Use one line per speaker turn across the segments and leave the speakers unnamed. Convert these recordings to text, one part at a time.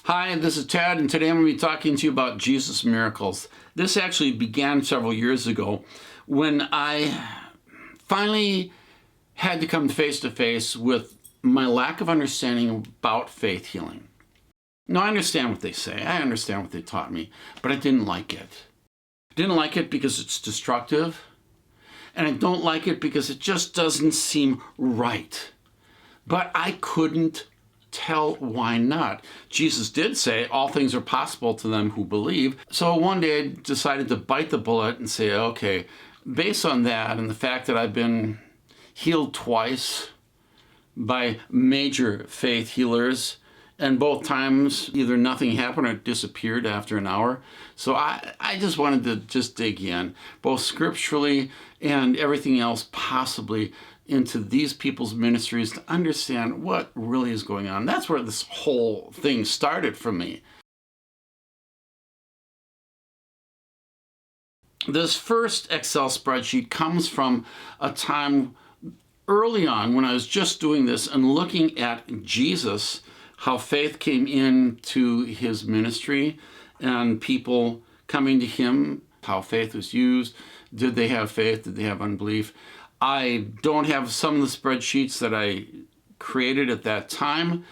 Hi, this is Ted, and today I'm going to be talking to you about Jesus miracles. This actually began several years ago when I finally had to come face to face with my lack of understanding about faith healing. Now, I understand what they say, I understand what they taught me, but I didn't like it. I didn't like it because it's destructive, and I don't like it because it just doesn't seem right. But I couldn't tell why not. Jesus did say all things are possible to them who believe. So one day I decided to bite the bullet and say, okay, based on that and the fact that I've been healed twice by major faith healers, and both times either nothing happened or it disappeared after an hour. So I just wanted to just dig in, both scripturally and everything else possibly, into these people's ministries to understand what really is going on. That's where this whole thing started for me. This first Excel spreadsheet comes from a time early on when I was just doing this and looking at Jesus, how faith came into his ministry and people coming to him, how faith was used. Did they have faith? Did they have unbelief? I don't have some of the spreadsheets that I created at that time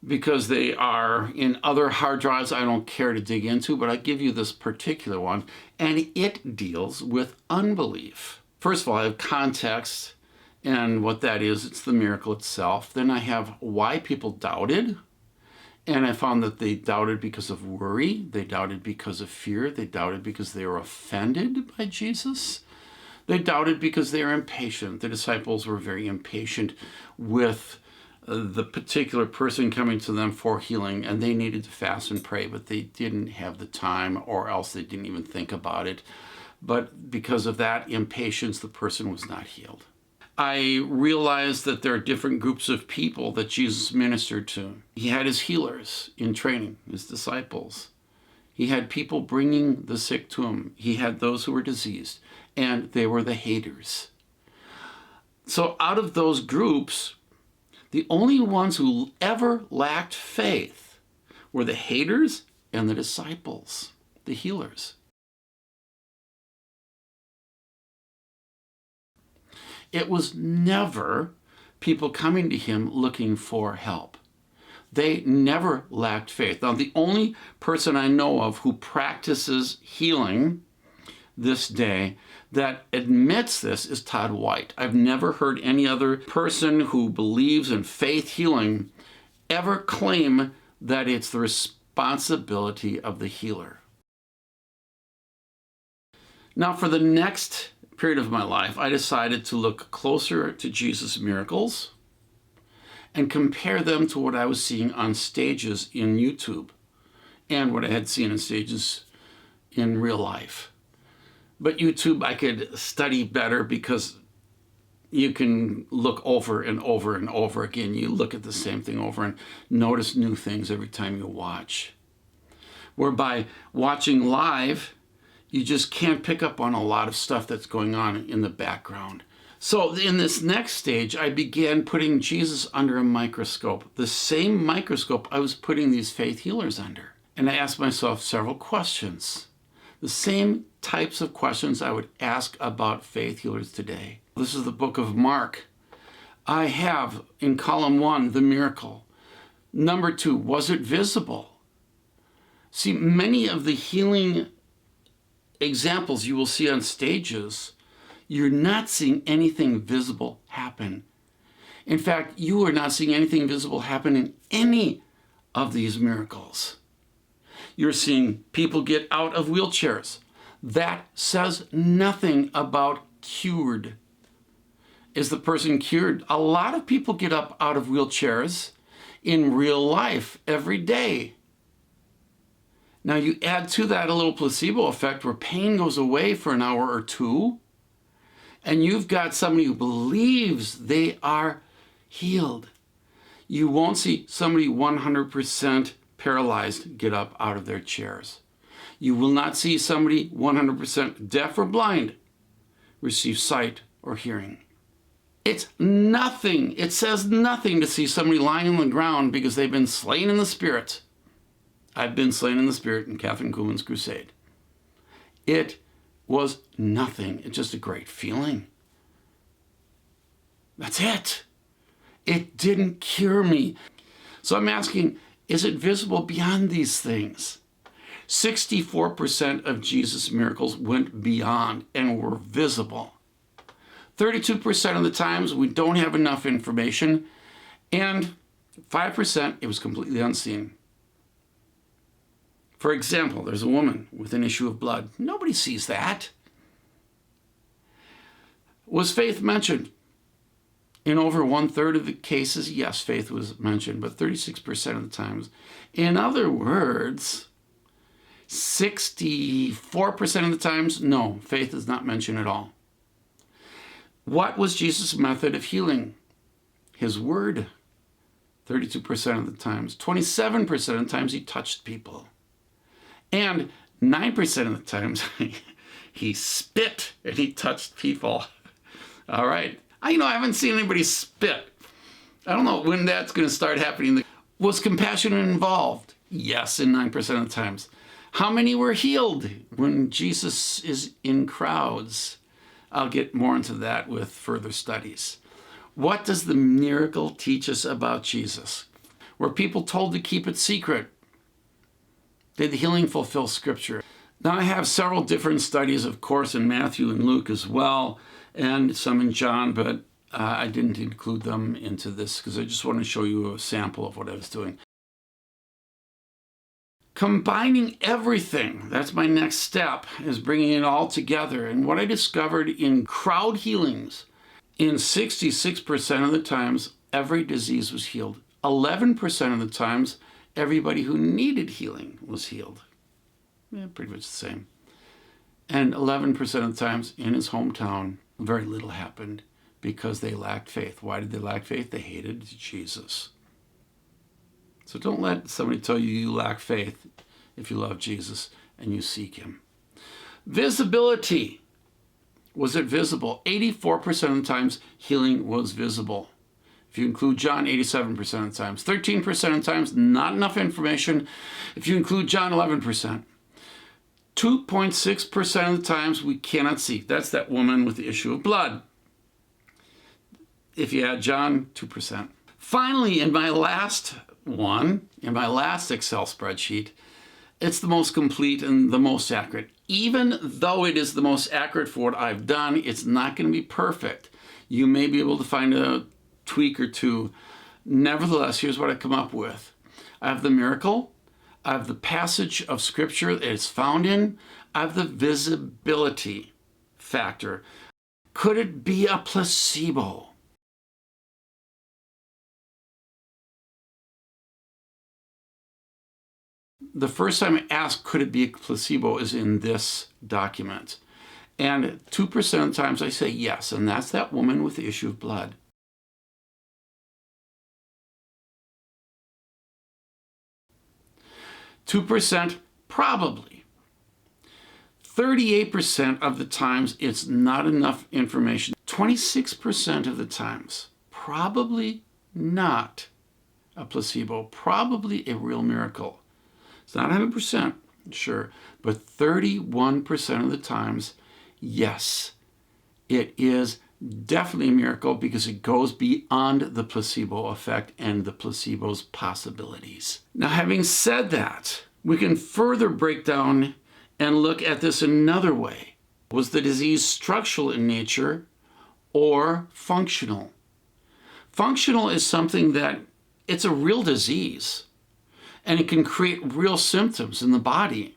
because they are in other hard drives I don't care to dig into, but I give you this particular one, and it deals with unbelief. First of all, I have context and what that is. It's the miracle itself. Then I have why people doubted, and I found that they doubted because of worry. They doubted because of fear. They doubted because they were offended by Jesus. They doubted because they were impatient. The disciples were very impatient with the particular person coming to them for healing, and they needed to fast and pray, but they didn't have the time, or else they didn't even think about it. But because of that impatience, the person was not healed. I realized that there are different groups of people that Jesus ministered to. He had his healers in training, his disciples. He had people bringing the sick to him. He had those who were diseased, and they were the haters. So out of those groups, the only ones who ever lacked faith were the haters and the disciples, the healers. It was never people coming to him looking for help. They never lacked faith. Now, the only person I know of who practices healing this day that admits this is Todd White. I've never heard any other person who believes in faith healing ever claim that it's the responsibility of the healer. Now, for the next period of my life, I decided to look closer to Jesus' miracles and compare them to what I was seeing on stages in YouTube and what I had seen on stages in real life. But YouTube I could study better because you can look over and over and over again. You look at the same thing over and notice new things every time you watch. Whereby watching live, you just can't pick up on a lot of stuff that's going on in the background. So in this next stage, I began putting Jesus under a microscope, the same microscope I was putting these faith healers under. And I asked myself several questions, the same types of questions I would ask about faith healers today. This is the book of Mark. I have in column 1, the miracle. Number 2, was it visible? See, many of the healing examples you will see on stages, you're not seeing anything visible happen. In fact, you are not seeing anything visible happen in any of these miracles. You're seeing people get out of wheelchairs. That says nothing about cured. Is the person cured? A lot of people get up out of wheelchairs in real life every day. Now you add to that a little placebo effect where pain goes away for an hour or two, and you've got somebody who believes they are healed. You won't see somebody 100% paralyzed get up out of their chairs. You will not see somebody 100% deaf or blind receive sight or hearing. It's nothing. It says nothing to see somebody lying on the ground because they've been slain in the spirit. I've been slain in the Spirit in Catherine Kuhlman's crusade. It was nothing. It's just a great feeling. That's it. It didn't cure me. So I'm asking, is it visible beyond these things? 64% of Jesus' miracles went beyond and were visible. 32% of the times we don't have enough information, and 5% it was completely unseen. For example, there's a woman with an issue of blood. Nobody sees that. Was faith mentioned? In over 1/3 of the cases, yes, faith was mentioned, but 36% of the times. In other words, 64% of the times, no, faith is not mentioned at all. What was Jesus' method of healing? His word. 32% of the times. 27% of the times he touched people. And 9% of the times he spit and he touched people. All right. I haven't seen anybody spit. I don't know when that's going to start happening. Was compassion involved? Yes, in 9% of the times. How many were healed when Jesus is in crowds? I'll get more into that with further studies. What does the miracle teach us about Jesus? Were people told to keep it secret? Did the healing fulfill Scripture? Now I have several different studies, of course, in Matthew and Luke as well, and some in John, but I didn't include them into this because I just want to show you a sample of what I was doing. Combining everything, that's my next step, is bringing it all together. And what I discovered in crowd healings, in 66% of the times, every disease was healed. 11% of the times, everybody who needed healing was healed. Yeah, pretty much the same. And 11% of the times, in his hometown, very little happened because they lacked faith. Why did they lack faith? They hated Jesus. So don't let somebody tell you you lack faith if you love Jesus and you seek him. Visibility. Was it visible? 84% of the times healing was visible. If you include John, 87% of the times. 13% of the times, not enough information. If you include John, 11%. 2.6% of the times we cannot see. That's that woman with the issue of blood. If you add John, 2%. Finally, in my last Excel spreadsheet, it's the most complete and the most accurate. Even though it is the most accurate for what I've done, it's not going to be perfect. You may be able to find a tweak or two. Nevertheless, here's what I come up with. I have the miracle. I have the passage of Scripture that it's found in. I have the visibility factor. Could it be a placebo? The first time I asked, could it be a placebo, is in this document. And 2% of the times I say yes, and that's that woman with the issue of blood. %, probably. 38% of the times, it's not enough information. 26% of the times, probably not a placebo, probably a real miracle. It's not 100%, sure, but 31% of the times, yes, it is definitely a miracle because it goes beyond the placebo effect and the placebo's possibilities. Now, having said that, we can further break down and look at this another way. Was the disease structural in nature or functional? Functional is something that it's a real disease and it can create real symptoms in the body,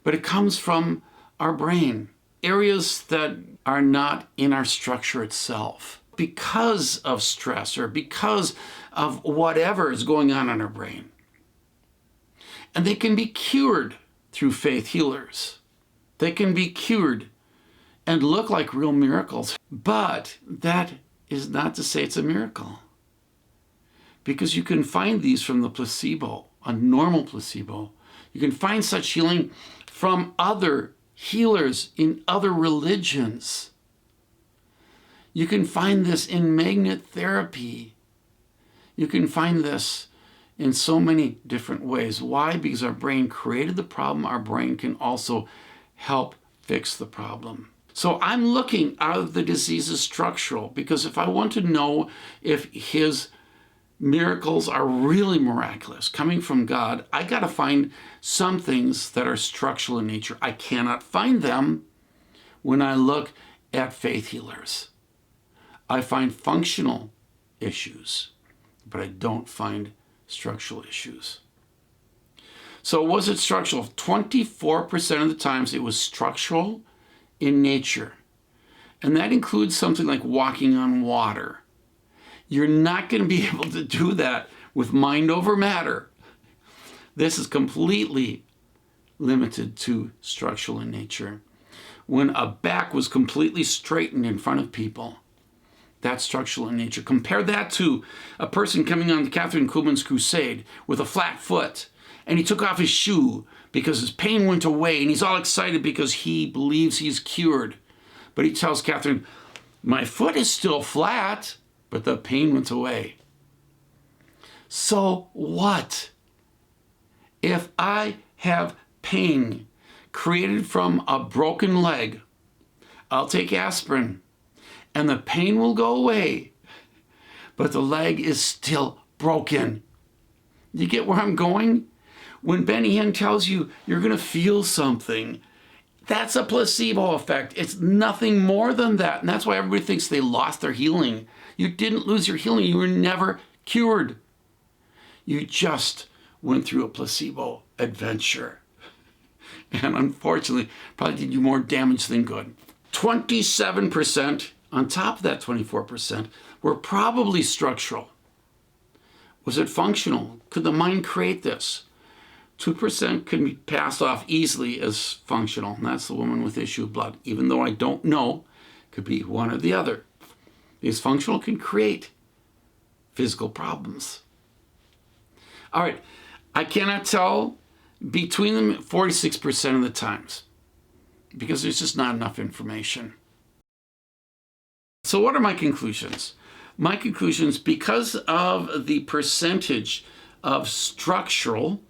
but it comes from our brain, areas that are not in our structure itself because of stress or because of whatever is going on in our brain. And they can be cured through faith healers. They can be cured and look like real miracles, but that is not to say it's a miracle, because you can find these from the placebo, a normal placebo. You can find such healing from other healers in other religions. You can find this in magnet therapy. You can find this in so many different ways. Why? Because our brain created the problem. Our brain can also help fix the problem. So I'm looking out of the disease as structural, because if I want to know if his miracles are really miraculous, coming from God, I got to find some things that are structural in nature. I cannot find them when I look at faith healers. I find functional issues, but I don't find structural issues. So was it structural? 24% of the times it was structural in nature. And that includes something like walking on water. You're not going to be able to do that with mind over matter. This is completely limited to structural in nature. When a back was completely straightened in front of people, that's structural in nature. Compare that to a person coming on Kathryn Kuhlman's crusade with a flat foot, and he took off his shoe because his pain went away, and he's all excited because he believes he's cured. But he tells Kathryn, my foot is still flat, but the pain went away. So what? If I have pain created from a broken leg, I'll take aspirin and the pain will go away, but the leg is still broken. You get where I'm going? When Benny Hinn tells you you're going to feel something, that's a placebo effect. It's nothing more than that. And that's why everybody thinks they lost their healing. You didn't lose your healing. You were never cured. You just went through a placebo adventure. And unfortunately, probably did you more damage than good. 27% on top of that 24% were probably structural. Was it functional? Could the mind create this? 2% can be passed off easily as functional, and that's the woman with issue of blood. Even though I don't know, could be one or the other. Because functional can create physical problems. All right, I cannot tell between them 46% of the times because there's just not enough information. So what are my conclusions? My conclusions, because of the percentage of structural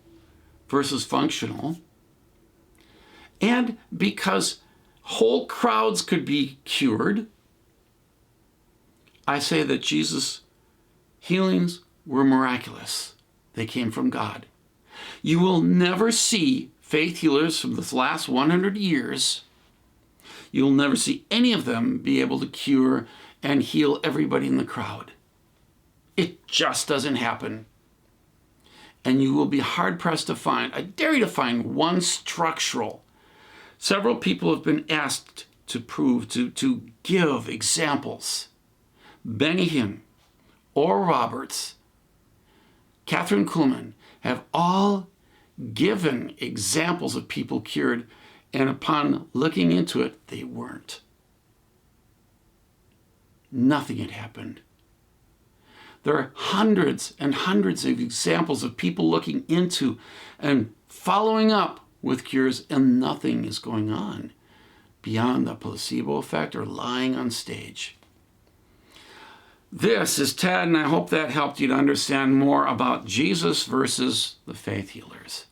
versus functional, and because whole crowds could be cured, I say that Jesus' healings were miraculous. They came from God. You will never see faith healers from the last 100 years. You'll never see any of them be able to cure and heal everybody in the crowd. It just doesn't happen. And you will be hard-pressed to find, I dare you to find one structural. Several people have been asked to prove, to give examples. Benny Hinn, Oral Roberts, Kathryn Kuhlman have all given examples of people cured, and upon looking into it, they weren't. Nothing had happened. There are hundreds and hundreds of examples of people looking into and following up with cures, and nothing is going on beyond the placebo effect or lying on stage. This is Ted, and I hope that helped you to understand more about Jesus versus the faith healers.